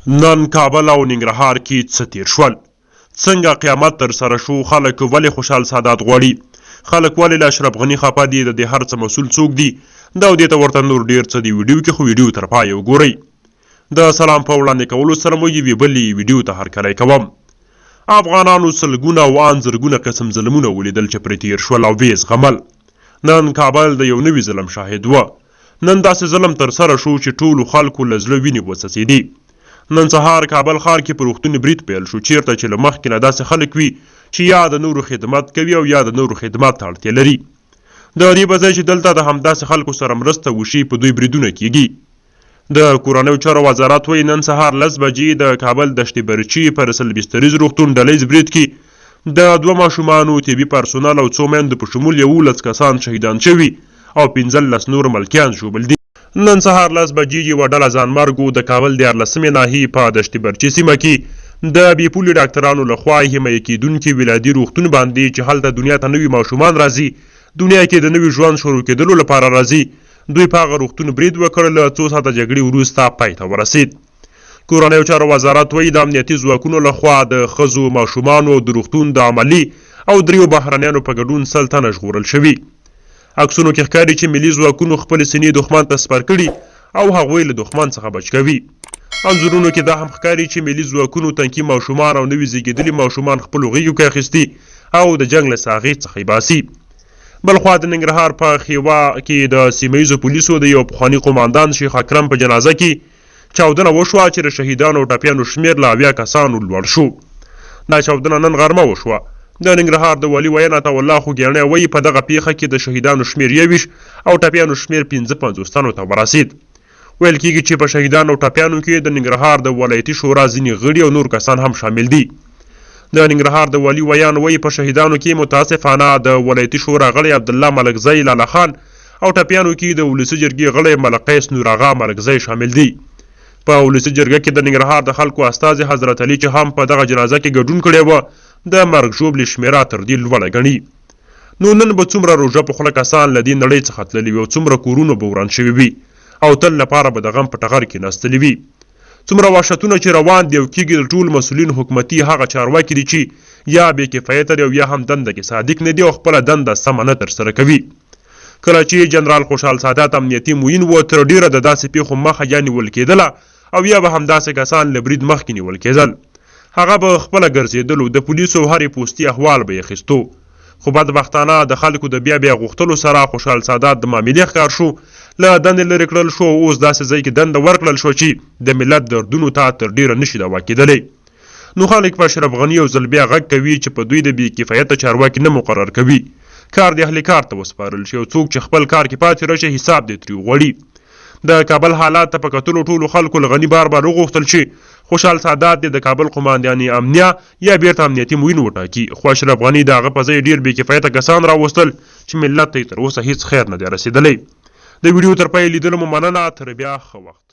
نن کابل او ننګرهار کې څه تیر شول؟ څنګه قیامت تر سره شو؟ خلک ولې خوشحال سادات غواړي؟ خلک ولې له اشرف غني خفه دي؟ د دې هر څه مسؤل څوک دي؟ دا او دې ته ورته نور ډېر څه دی ویډیو کې، خو ویډیو تر پایه وګورئ. د سلام په وړاندې کولو سره مو یوې بلې ویډیو ته هرکلی کوم. افغانانو سلګونه او ان زرګونه قسم ظلمونه ولیدل چې پرې تیر شول او ویې زغمل. نن کابل د یو نوي ظلم شاهد وه. نن داسې ظلم تر سره شو چې ټولو خلکو له زړه وینې وڅڅېدې. نن سهار کابل ښار کې په روغتون برید پیل شو، چیرته چې له مخکې نه داسې خلک وي چې یا د نورو خدمت کوي او یا د نورو خدمات ته اړتیا لري. د دې په ځای چې دلته د همداسې خلکو سره مرسته وشي، په دوی بریدونه کیږي. د کورنیو چارو وزارت وایي نن سهار 10 بجې د کابل دشت برچي پر سلبستریز روغتون ډلیز برید کې د 2 ماشومانو طبي پرسونل او 2 میندو په شمول 11 کسان شهیدان شوي او 15 نور ملکیان ژوبل دي. نن سهار 10 بجې یوه ډله ځانمرګو د کابل 14مې ناحیې په دشت برچي سیمه کې د بې پولې ډاکټرانو لخوا حمایه کېدونکي ولادي روغتون باندې چې هلته دنیا ته نوي ماشومان راځي، دنیا کې د نوي ژوند شروع کېدلو لپاره راځي، دوی په هغه روغتون برید وکړ. له 2 ساعته جګړې وروسته پای ته ورسید. کورنیو چارو وزارت وایي د امنیتي ځواکونو لخوا د ښځو، ماشومانو او د روغتون د عملي او 3 بهرنیانو په ګډون 100 تنه ژغورل شوي. عکسونو کې ښکاري چې ملي ځواکونو خپلې سینې دښمن ته سپر کړي او هغوی له دښمن څخه بچ کوي. انځورونو کې دا هم ښکاري چې ملي ځواکونو تنکي ماشومان او نوي زیږېدلي ماشومان خپلو غېږو کې اخیستي او د جنګ له ساغې څخه یې باسي. بلخوا د ننګرهار په خیوا کې د سیمه ییزو پولیسو د یو پخواني قوماندان شیخ اکرم په جنازه کې چاودنه وشوه چې د شهیدانو او ټپیانو شمېر له 70 کسانو لوړ شو. دا چاودنه نن غرمه وشوه. د ننګرهار د والي وینا ته الله خوږیاڼی وایي په دغه پیښه کې د شهیدانو شمېر 21 او ټپیانو شمېر 55 تنو ته ورسید. ویل کېږي چې په شهیدانو او ټپیانو کې د ننګرهار د ولایتي شورا ځینې غړي او نور کسان هم شامل دي. د ننګرهار د والي ویان وایي په شهیدانو کې متاسفانه د ولایتي شورا غړی عبدالله ملکزی لاله خان او ټپیانو کې د ولسي جرګې غړی ملقیس نور آغا ملکزی شامل دي. په ولسي جرګه کې د ننګرهار د خلکو استازي حضرت علي چې هم په دغه جنازه کې ګډون کړی و، د مرګ ژوبلې شمېره تر دې لوړه ګڼي. نو نن به څومره روژه په خوله کسان له دې نړۍ څخه تللي وي او څومره کورونه به وران شوي وي او تل لپاره به د غم په ټغر کې نستلي وي. څومره وحشتونه چې روان دي او کېږي د ټول مسؤلین حکومتي هغه چارواکي دي چې یا بې کفایته دي او یا هم دنده کې صادق نه دي او خپله دنده سمه نه ترسره کوي. کله چې جنرال خوشحال سادات امنیتي معین و، تر ډېره د داسې پیښو مخه یا نیول کېدله او یا به همداسې کسان له برید مخکې نیول کېدل. هغه به خپله ګرځېدلو، د پولیسو هرې پوستي احوال به یې اخیستو. خو بدبختانه د خلکو د بیا غوښتلو سره خوشحال سادات د معاملې ښکار شو، له دندې لرې کړل شو. اوس داسې ځای کې دنده ورکړل شو چې د ملت دردونو ته تر ډېره نشي دوا کېدلی. نو خلک په اشرف غني یو ځل بیا غږ کوي چې په دوی د بې کفایته چارواکي نه مقرر کوي. کار د اهل کار ته وسپارل شي او څوک چې خپل کار کې پاتې راشي حساب دې ترې وغواړي. د کابل حالات ته په کتلو ټولو خلکو له غني بار وغوښتل چې خوشحال سادات د کابل قومانداني امنیه یا بیرته امنیتي معین وټاکي. خو اشرف غني د هغه په ځای ډېر بې کفایته کسان راوستل چې ملت ته یې تر اوسه هیڅ خیر نه دی رسېدلی. د ویډیو تر پایه لیدلو مو مننه. تر بیا ښه وخت.